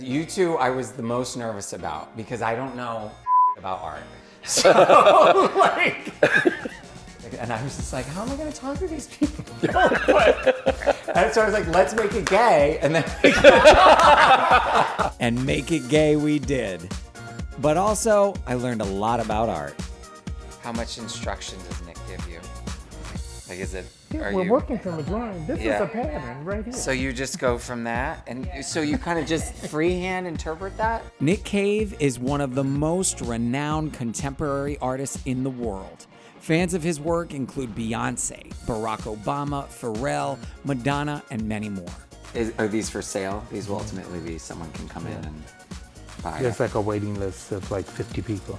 You two, I was the most nervous about because I don't know about art. So, like, and I was just like, how am I going to talk to these people? And so I was like, let's make it gay. And then And make it gay we did. But also, I learned a lot about art. how much instruction does Nick give you? Like, is it? Yeah, we're working from a drawing. This is a pattern right here. So you just go from that, and so you kind of just freehand interpret that? Nick Cave is one of the most renowned contemporary artists in the world. Fans of his work include Beyonce, Barack Obama, Pharrell, Madonna, and many more. Are these for sale? These will ultimately be someone can come in and buy There's it. like a waiting list of like 50 people.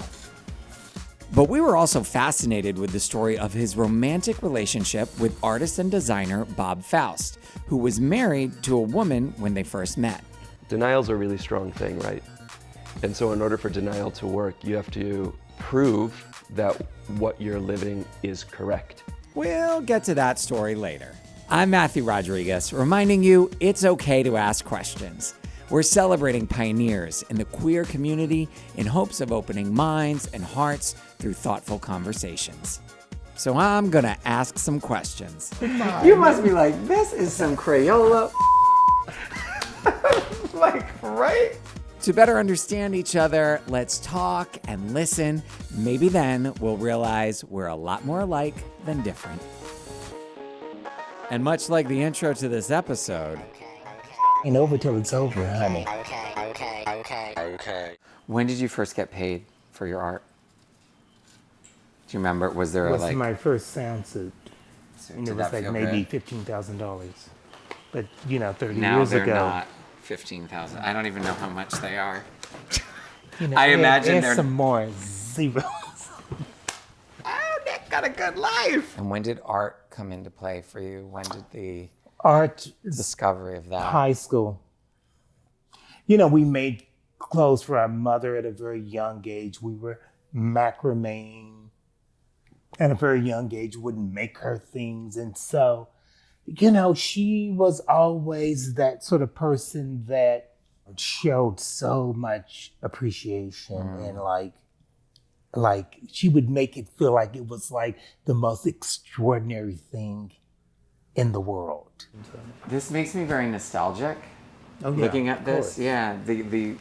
But we were also fascinated with the story of his romantic relationship with artist and designer Bob Faust, who was married to a woman when they first met. Denial's a really strong thing, right? And so in order for denial to work, you have to prove that what you're living is correct. We'll get to that story later. I'm Matthew Rodrigues, reminding you it's okay to ask questions. We're celebrating pioneers in the queer community in hopes of opening minds and hearts through thoughtful conversations. So I'm gonna ask some questions. You must be like, this is some Crayola. Like, right? To better understand each other, let's talk and listen. Maybe then we'll realize we're a lot more alike than different. And much like the intro to this episode, Ain't over till it's over, honey. Okay. When did you first get paid for your art? Do you remember? Was there It was like? my first sound suit. So And did it was that like feel maybe good? $15,000. But, 30 Now years they're ago. not 15,000. I don't even know how much they are. I imagine add they're- some more zeros. Oh, Nick got a good life. And when did art come into play for you? When did the Art discovery of that? high school. We made clothes for our mother at a very young age. We were macrameing at a very young age, wouldn't make her things. And so, she was always that sort of person that showed so much appreciation and like she would make it feel like it was like the most extraordinary thing in the world. This makes me very nostalgic. Oh, yeah, Looking at of this, course. yeah. I Because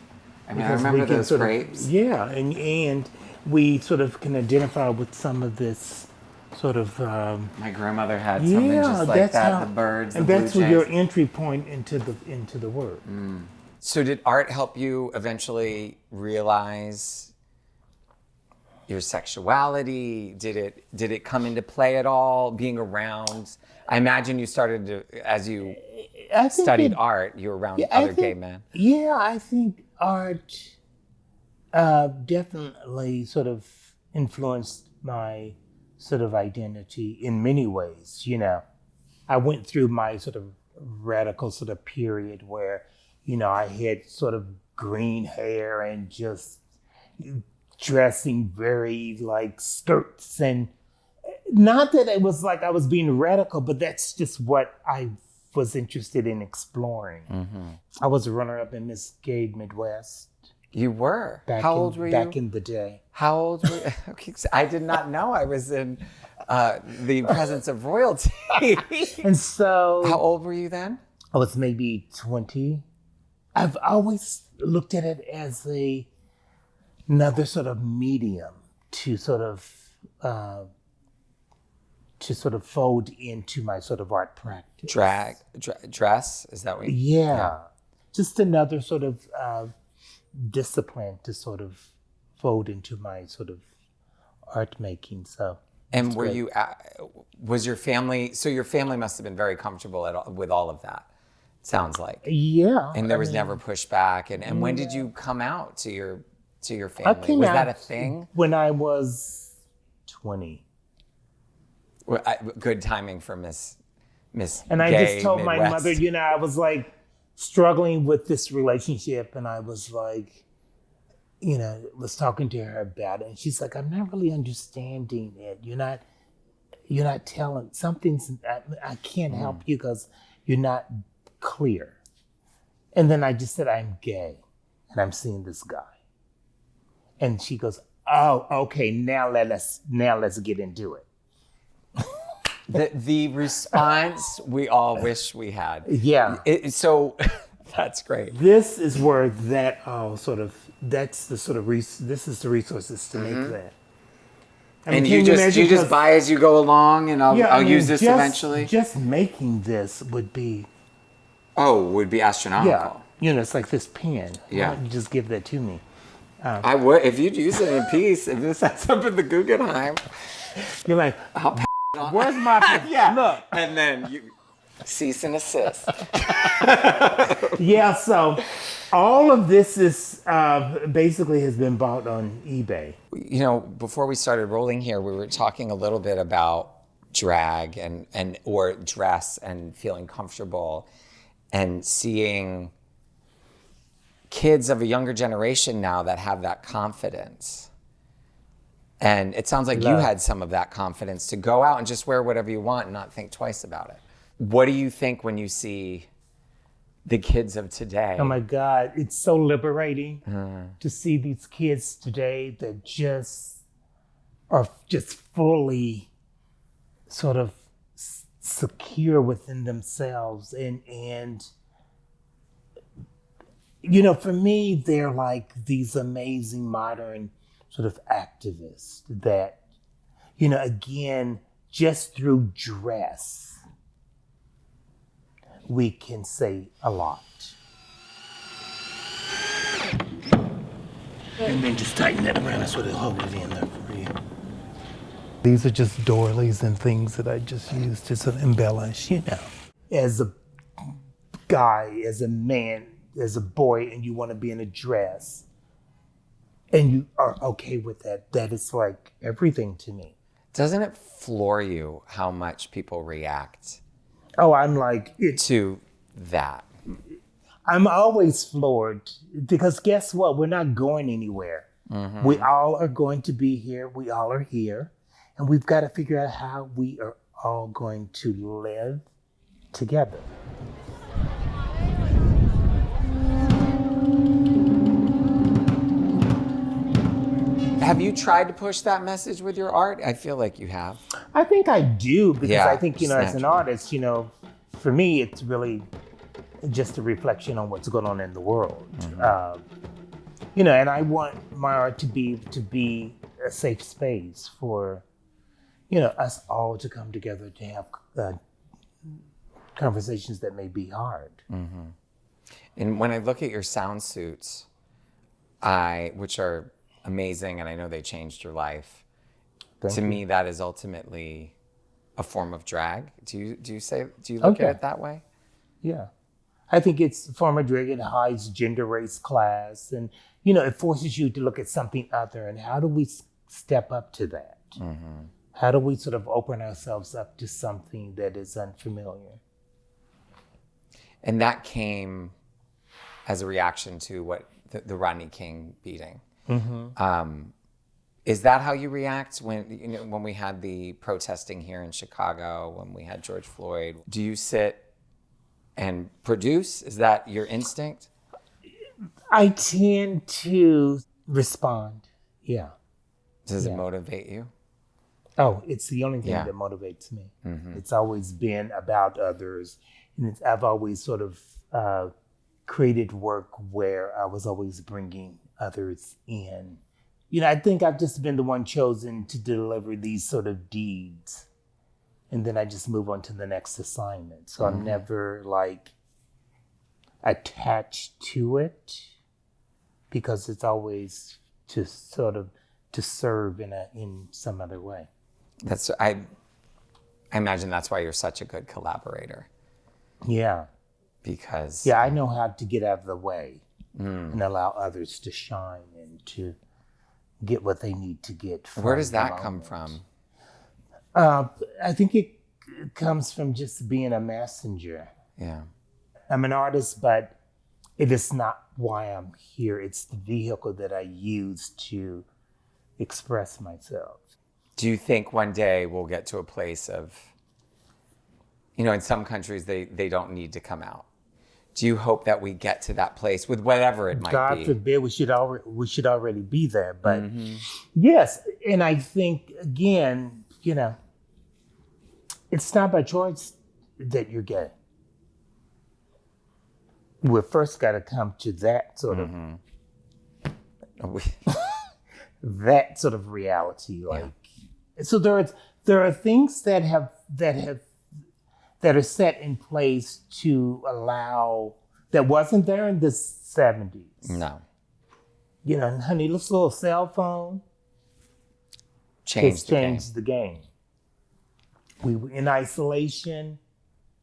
remember we can those sort of- grapes. Yeah, and we sort of can identify with some of this sort of. My grandmother had something just like that's that. how, The birds, and the that's blue your jays. entry point into the work. So did art help you eventually realize your sexuality? Did it come into play at all? Being around, I imagine you started to, as you I think studied it- art, you were around yeah, I other gay think- men. Yeah, I think art definitely sort of influenced my sort of identity in many ways. I went through my sort of radical sort of period where, I had sort of green hair and just dressing very like skirts, and not that it was like I was being radical, but that's just what I was interested in exploring. I was a runner-up in Miss Gay Midwest. You were. How old were you? Back in the day. How old were you? Okay, so I did not know I was in the presence of royalty. And so How old were you then? I was maybe 20. I've always looked at it as another sort of medium to sort of fold into my sort of art practice. Dress? Is that what you? Yeah. Just another sort of discipline to sort of fold into my sort of art making. So. And were great. you? Was your family? So your family must have been very comfortable with all of that. Sounds like. Yeah. And there I was mean, never pushback. And when did you come out to your I family? came Was out that a thing? when I was 20. Good timing for Miss. And I Gay just told my Midwest. mother, I was like struggling with this relationship, and I was like, was talking to her about it, and she's like, I'm not really understanding it. You're not telling something's. I can't help you because you're not clear. And then I just said, I'm gay. and I'm seeing this guy. And she goes, oh, okay, now let's get into it. The response we all wish we had. Yeah. So that's great. This is where that this is the resources to make that. I mean, And can you just imagine buy as you go along, and I'll use this eventually. Just making this would be Would be astronomical. it's like this pen. Yeah. Why don't you just give that to me? I would if you'd use it in peace. If this ends up in the Guggenheim, You're like, I'll where's my pen? yeah. Look. And then you cease and assist. Yeah, so all of this is basically has been bought on eBay. Before we started rolling here, we were talking a little bit about drag and or dress and feeling comfortable and seeing kids of a younger generation now that have that confidence. And it sounds like you had some of that confidence to go out and just wear whatever you want and not think twice about it. What do you think when you see the kids of today? Oh my God, it's so liberating to see these kids today that are just fully sort of secure within themselves. And for me, they're like these amazing modern sort of activists that, again, just through dress, we can say a lot. And then just tighten that around so it'll hold it in there for you. These are just doilies and things that I just use to sort of embellish, As a guy, as a man, as a boy, and you want to be in a dress, and you are okay with that, that is like everything to me. Doesn't it floor you how much people react Oh, I'm like, to that? I'm always floored because guess what? We're not going anywhere. Mm-hmm. We all are going to be here. We all are here. And we've got to figure out how we are all going to live together. Have you tried to push that message with your art? I feel like you have. I think I do because I think, as an natural. artist, for me, it's really just a reflection on what's going on in the world. Mm-hmm. And I want my art to be a safe space for, us all to come together to have conversations that may be hard. Mm-hmm. And when I look at your sound suits, which are amazing, and I know they changed your life. Thank to you. me, that is ultimately a form of drag. Do you look at it that way? Yeah. I think it's a form of drag. It hides gender, race, class, and it forces you to look at something other. And how do we step up to that? Mm-hmm. How do we sort of open ourselves up to something that is unfamiliar? And that came as a reaction to what the Rodney King beating. Mm-hmm. Is that how you react when we had the protesting here in Chicago, when we had George Floyd? Do you sit and produce? Is that your instinct? I tend to respond. Yeah. Does it motivate you? Oh, it's the only thing that motivates me. Mm-hmm. It's always been about others. And I've always sort of created work where I was always bringing others in. I think I've just been the one chosen to deliver these sort of deeds. And then I just move on to the next assignment. So I'm never attached to it because it's always to sort of to serve in some other way. I imagine that's why you're such a good collaborator. Yeah. Because I know how to get out of the way and allow others to shine and to get what they need to get. Where does that come from? I think it comes from just being a messenger. Yeah. I'm an artist, but it is not why I'm here. It's the vehicle that I use to express myself. Do you think one day we'll get to a place of, in some countries they don't need to come out. Do you hope that we get to that place with whatever it might God be? forbid we should already be there. But yes, and I think again, it's not by choice that you're gay. We first got to come to that sort of that sort of reality. So there are things that are set in place to allow that wasn't there in the 70s. No. Honey, this little cell phone Changed the game. We were in isolation.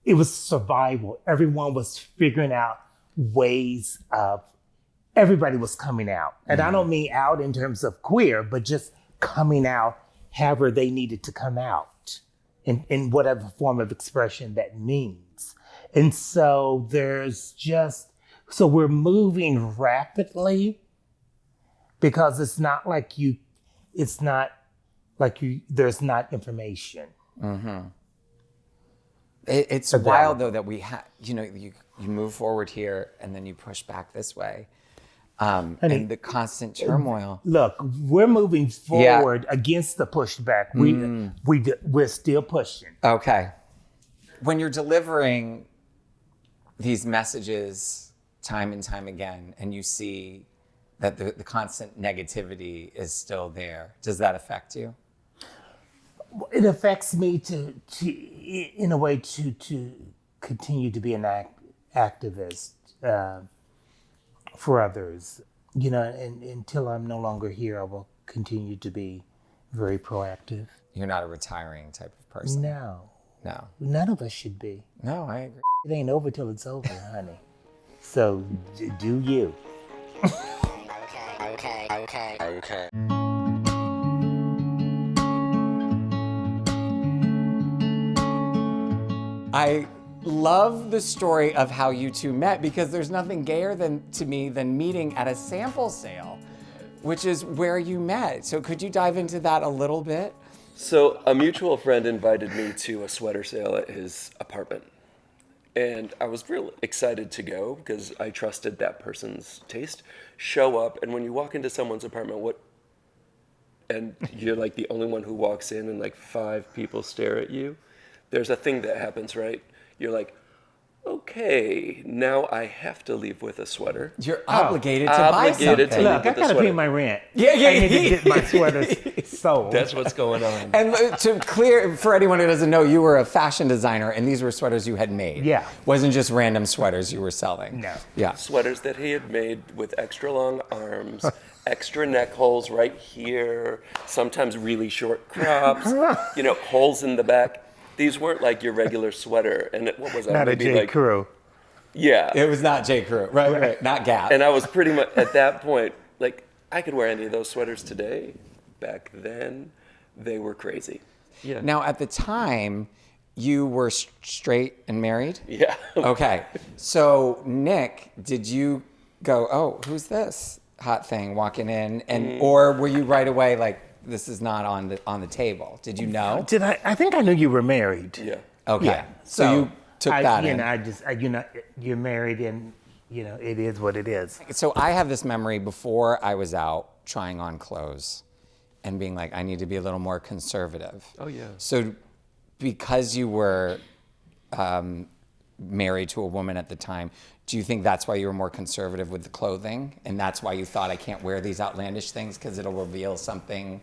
It was survival. Everyone was figuring out ways of, everybody was coming out. And I don't mean out in terms of queer, but just coming out however they needed to come out in whatever form of expression that means. And so we're moving rapidly because it's not like there's not information. It's wild though that we have, you move forward here and then you push back this way. And the constant turmoil. Look, we're moving forward against the pushback. We're still pushing. Okay. When you're delivering these messages time and time again, and you see that the constant negativity is still there, does that affect you? It affects me in a way to continue to be an activist for others. And until I'm no longer here, I will continue to be very proactive. You're not a retiring type of person. No. No. None of us should be. No, I agree. It ain't over till it's over, honey. So do you. Okay. I love the story of how you two met because there's nothing gayer to me than meeting at a sample sale, which is where you met. So could you dive into that a little bit? So a mutual friend invited me to a sweater sale at his apartment. And I was real excited to go because I trusted that person's taste. Show up, and when you walk into someone's apartment, and you're like the only one who walks in and like 5 people stare at you, there's a thing that happens, right? You're like, okay, now I have to leave with a sweater. You're obligated to buy something. Look, I gotta pay my rent. Yeah. I need to get my sweaters sold. That's what's going on. And to clear, for anyone who doesn't know, you were a fashion designer and these were sweaters you had made. Yeah. Wasn't just random sweaters you were selling. No. Yeah. Sweaters that he had made with extra long arms, extra neck holes right here, sometimes really short crops, holes in the back. These weren't like your regular sweater. And what was that? Not Maybe a J. Crew. Yeah. It was not J. Crew. Right. Not Gap. And I was pretty much, at that point, like, I could wear any of those sweaters today. Back then, they were crazy. Yeah. Now, at the time, you were straight and married? Yeah. Okay. So, Nick, did you go, oh, who's this hot thing walking in? And or were you right away like, this is not on the table? Did you know? Did I? I think I knew you were married. Yeah. Okay. Yeah. So you took that in. You're married, and it is what it is. So I have this memory before I was out trying on clothes and being like, I need to be a little more conservative. Oh, yeah. So because you were married to a woman at the time, do you think that's why you were more conservative with the clothing? And that's why you thought, I can't wear these outlandish things because it'll reveal something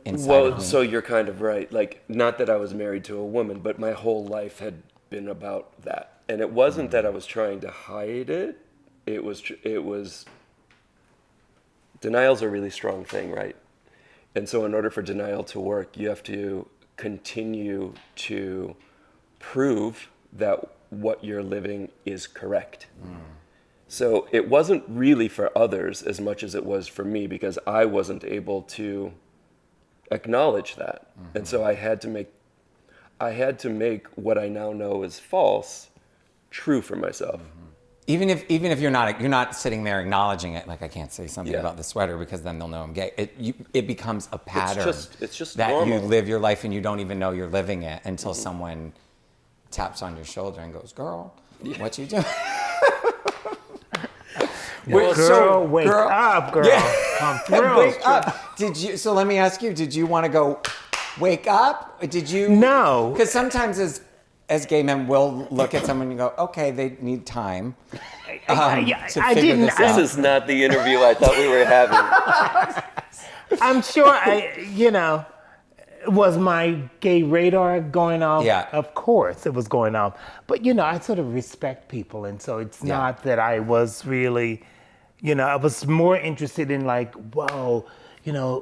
inside of me? So you're kind of right. Like, not that I was married to a woman, but my whole life had been about that. And it wasn't that I was trying to hide it. It was denial's a really strong thing, right? And so in order for denial to work, you have to continue to prove that what you're living is correct. So it wasn't really for others as much as it was for me because I wasn't able to acknowledge that. And so I had to make what I now know is false true for myself. Even if you're not sitting there acknowledging it, like I can't say something about the sweater because then they'll know I'm gay. It becomes a pattern. It's just that normal. you live your life and you don't even know you're living it until someone taps on your shoulder and goes, "Girl, what you doing?" Wait, Girl, wake up, girl. Come through. Wake up. So let me ask you, did you want to go wake up? Did you? No. Because sometimes as gay men, we'll look at someone and go, okay, they need time to I figure didn't- this This out. is not the interview I thought we were having. I'm sure was my gay radar going off? Yeah. Of course it was going off. But, I sort of respect people. And so it's not that I was really, I was more interested in like, whoa,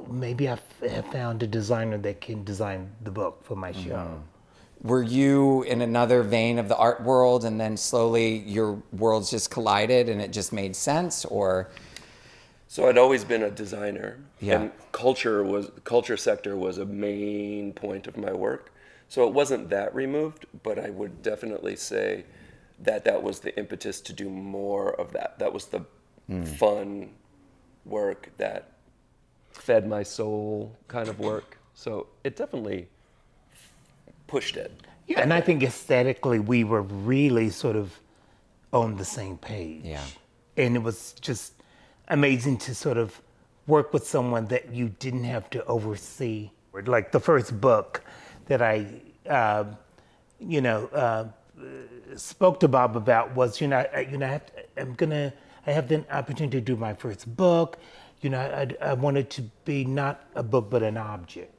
maybe I have found a designer that can design the book for my show. Were you in another vein of the art world and then slowly your worlds just collided and it just made sense, or? So I'd always been a designer, Yeah. and culture sector was a main point of my work. So it wasn't that removed, but I would definitely say that was the impetus to do more of that. That was the fun work that fed my soul kind of work. So it definitely pushed it. Yeah, and I think aesthetically we were really sort of on the same page. Yeah. And it was just amazing to sort of work with someone that you didn't have to oversee. Like the first book that I, spoke to Bob about was, I have the opportunity to do my first book. I wanted to be not a book but an object.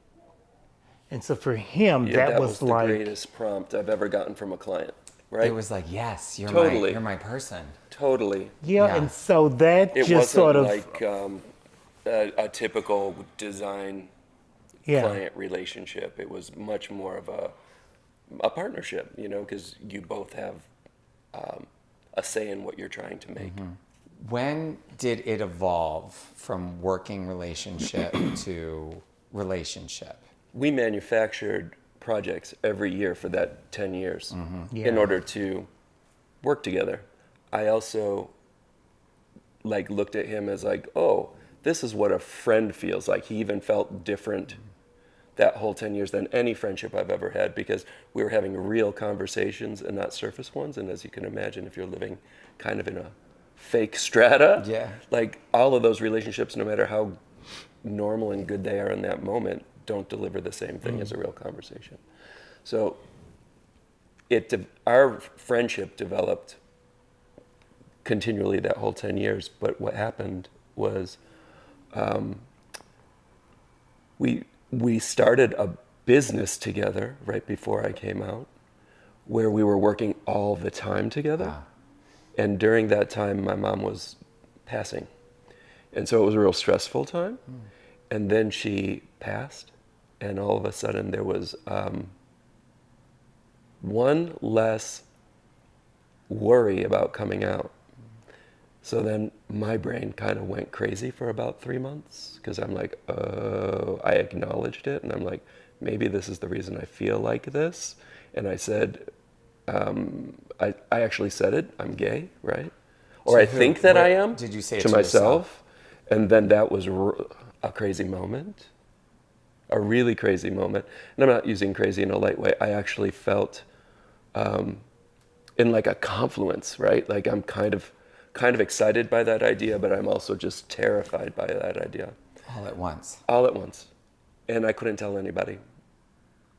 And so for him, Yeah, that was the like greatest prompt I've ever gotten from a client, right? It was like, yes, you're Totally. my person. Totally. yeah, and so that It just wasn't sort of like a typical design yeah. client relationship. It was much more of a partnership, because you both have a say in what you're trying to make. When did it evolve from working relationship to relationship? We manufactured projects every year for that 10 years Yeah. in order to work together. I also looked at him as like, oh, this is what a friend feels like. He even felt different that whole 10 years than any friendship I've ever had, because we were having real conversations and not surface ones. And as you can imagine, if you're living kind of in a fake strata, like all of those relationships, no matter how normal and good they are in that moment, don't deliver the same thing as a real conversation. So our friendship developed continually that whole 10 years. But what happened was we started a business together right before I came out, where we were working all the time together. Wow. And during that time, my mom was passing. And so it was a real stressful time. And then she passed, and all of a sudden there was one less worry about coming out. So then my brain kind of went crazy for about 3 months, because I'm like, oh, I acknowledged it, and I'm like, maybe this is the reason I feel like this. And I said, I actually said it, I'm gay, right? Or I think that I am. Did you say it to to myself? And then that was a crazy moment, a really crazy moment. And I'm not using crazy in a light way. I actually felt in like a confluence, right? Like I'm kind of excited by that idea, but I'm also just terrified by that idea. All at once. All at once. And I couldn't tell anybody.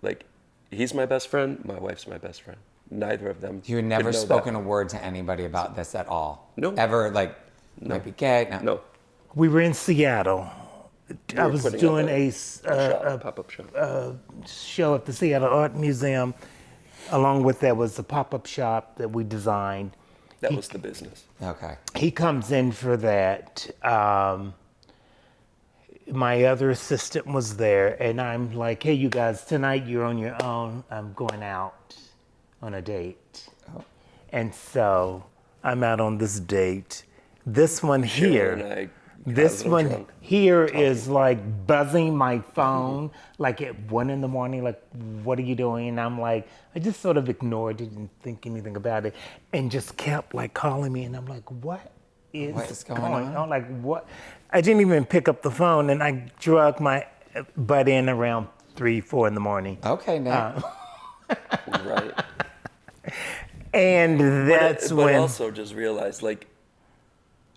Like, he's my best friend, my wife's my best friend. Neither of them. You had could never know spoken that. a word to anybody about this at all? No. Ever, like, might be gay? No. We were in Seattle. I were was putting doing up a pop-up shop. show at the Seattle Art Museum. Along with that was a pop-up shop that we designed. That was the business. Okay. He comes in for that. My other assistant was there, and I'm like, hey, you guys, tonight you're on your own. I'm going out on a date. Oh. And so I'm out on this date. This one here. And I This got a little one drunk. here is like buzzing my phone, like at 1 a.m, like, what are you doing? And I'm like, I just sort of ignored it, didn't think anything about it, and just kept like calling me. And I'm like, what is going going on? Like, what? I didn't even pick up the phone, and I drug my butt in around 3, 4 in the morning. Okay, Nick. Right. And that's But when. also just realized, like,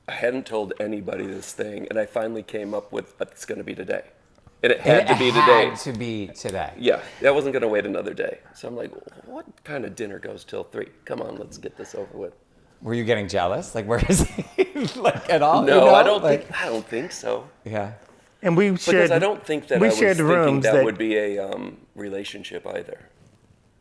I hadn't told anybody this thing, and I finally came up with it's going to be today. And it had to be today. It had to be today. Yeah, I wasn't going to wait another day. So I'm like, what kind of dinner goes till 3? Come on, let's get this over with. Were you getting jealous? Like, where is he? Like, at all? No, you know? I don't like, think. I don't think so. Yeah. And we shared. Because I don't think that we I was shared thinking rooms that would be a relationship either.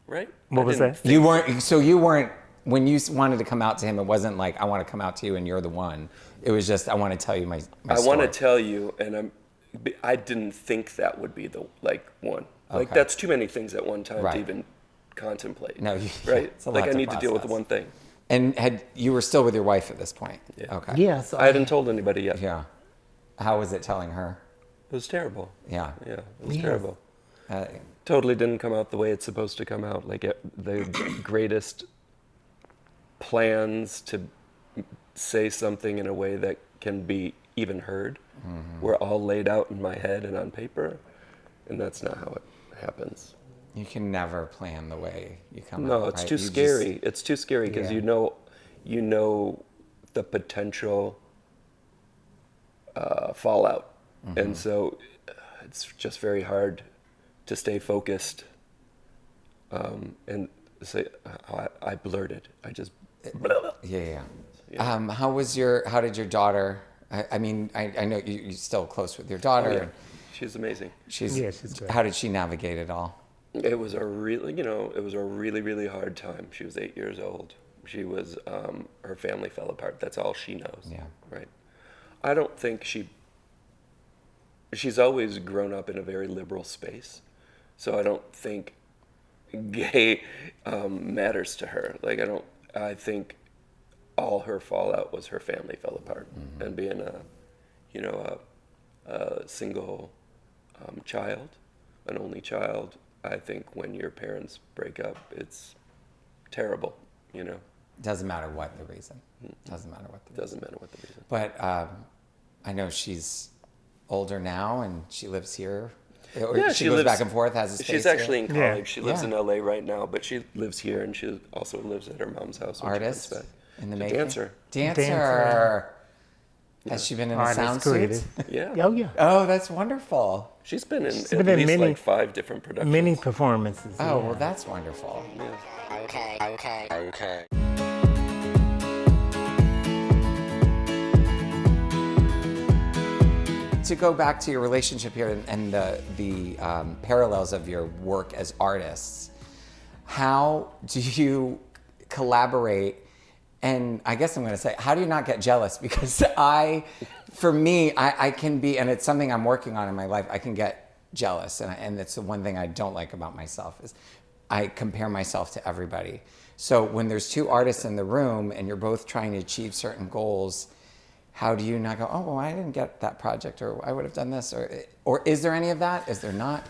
Right? What was that? You weren't. So you weren't. When you wanted to come out to him, it wasn't like I want to come out to you and you're the one. It was just I want to tell you my I story. want to tell you, and I didn't think that would be the one. Like Okay. that's too many things at one time Right. to even contemplate. No, right? it's a Like lot I to need to deal with process. one thing. And you were still with your wife at this point. Yeah. Okay. Yeah. So I hadn't told anybody yet. Yeah. How was it telling her? It was terrible. Yeah. Yeah, it was Yeah. terrible. Uh, Totally didn't come out the way it's supposed to come out. Like the greatest plans to say something in a way that can be even heard were all laid out in my head and on paper, and that's not how it happens. you can never plan the way you come No, out. it's right? too You scary. It's too scary because Yeah. you know the potential fallout, and so it's just very hard to stay focused and say I blurted. I just Yeah. How did your daughter? I mean, I know you're still close with your daughter. Oh, yeah. And She's amazing. she's great. How did she navigate it all? It was a really, really hard time. She was 8 years old. She was, her family fell apart. That's all she knows. Yeah. Right. I don't think she's always grown up in a very liberal space. So I don't think gay matters to her. Like, I think all her fallout was her family fell apart. And being a single child, an only child, I think when your parents break up, it's terrible, Doesn't matter what the reason. Doesn't matter what the reason. Doesn't matter what the reason. But I know she's older now and she lives here. Or Yeah, she goes back and forth, has a space She's here. actually in Yeah. college. She lives Yeah. in LA right now, but she lives here and she also lives at her mom's house. when she Artist comes back. in the She's a making. dancer. Dancer. Has she been in a sound created. suit? Yeah. Oh yeah. Oh, that's wonderful. She's been in been at in least many- like 5 different productions. Many performances. Oh, yeah. well, that's wonderful. Yeah. Okay. To go back to your relationship here and the parallels of your work as artists, how do you collaborate? And I guess I'm going to say, how do you not get jealous? Because for me, I can be, and it's something I'm working on in my life, I can get jealous. And it's the one thing I don't like about myself is I compare myself to everybody. So when there's 2 artists in the room and you're both trying to achieve certain goals, how do you not go, oh, well, I didn't get that project, or I would have done this, or is there any of that? Is there not?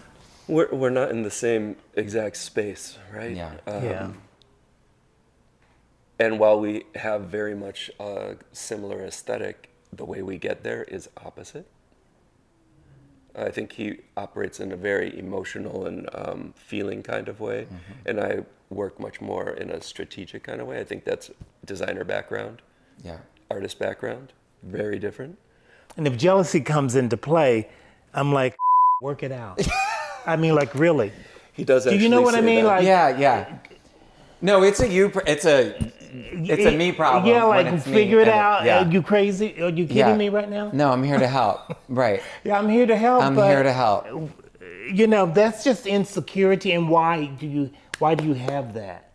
We're not in the same exact space, right? Yeah. Yeah. And while we have very much a similar aesthetic, the way we get there is opposite. I think he operates in a very emotional and feeling kind of way, and I work much more in a strategic kind of way. I think that's designer background, Yeah. artist background, very different. And if jealousy comes into play, I'm like, work it out. I mean, like, really. He does. Do you know what I say mean? that. Like, Yeah. No, it's a me problem. Yeah, when like it's me, figure it and out. yeah. Are you crazy? Are you kidding Yeah. me right now? No, I'm here to help. Right. Yeah, I'm here to help. I'm but, here to help. That's just insecurity. And why do you have that?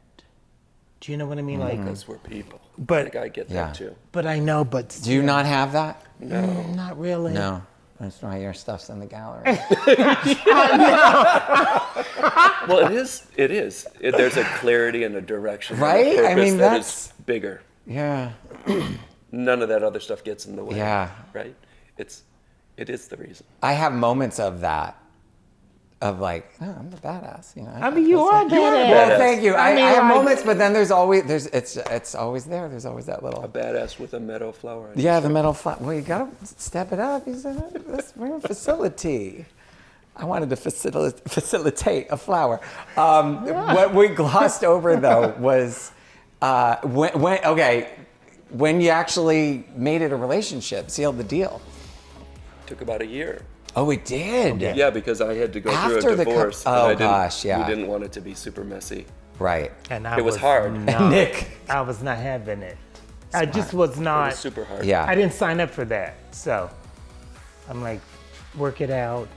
Do you know what I mean? Like, Because we're people. But- like I get Yeah. that too. but I know. But Do you not have that? No. Not really. No. That's why your stuff's in the gallery. Well, it is. There's a clarity and a direction, and a Right? I purpose mean, that that's- is bigger. Yeah. None of that other stuff gets in the way. Yeah. Right. It is the reason. I have moments of that. Of like, oh, I'm the badass, I mean, you are badass. Well, thank you. I mean, have like- moments, but then it's always there. There's always that little. A badass with a meadow flower. Yeah, the metal flat. Well, you gotta step it up. You said, we're a facility. I wanted to facilitate a flower. What we glossed over though was okay. when you actually made it a relationship, sealed the deal? Took about a year. Oh, it did. Yeah, because I had to go After through a the co- divorce. oh, and I didn't, gosh, yeah. We didn't want it to be super messy. Right. And I It was hard. not- Nick. I was not having it. I just was It not. was super hard. Yeah. I didn't sign up for that. So I'm like, work it out.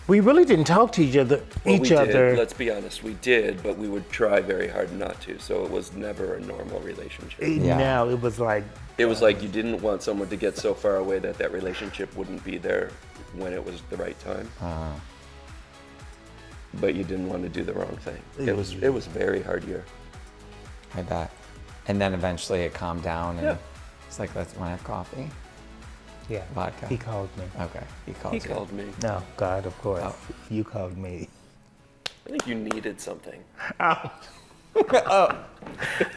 We really didn't talk to each other. Well, we did. Let's be honest, we did, but we would try very hard not to. So it was never a normal relationship. Yeah. No, it was like, It was like you didn't want someone to get so far away that that relationship wouldn't be there when it was the right time. But you didn't want to do the wrong thing. It was a very hard year. I bet. And then eventually it calmed down and Yeah. it's like, let's want to have coffee. yeah. Vodka. He called me. Okay. He called He you. called me. No, God, of course. Oh. You called me. I think you needed something.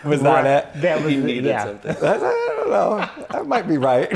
Was that it? That was You needed yeah. something. I don't know. That might be right.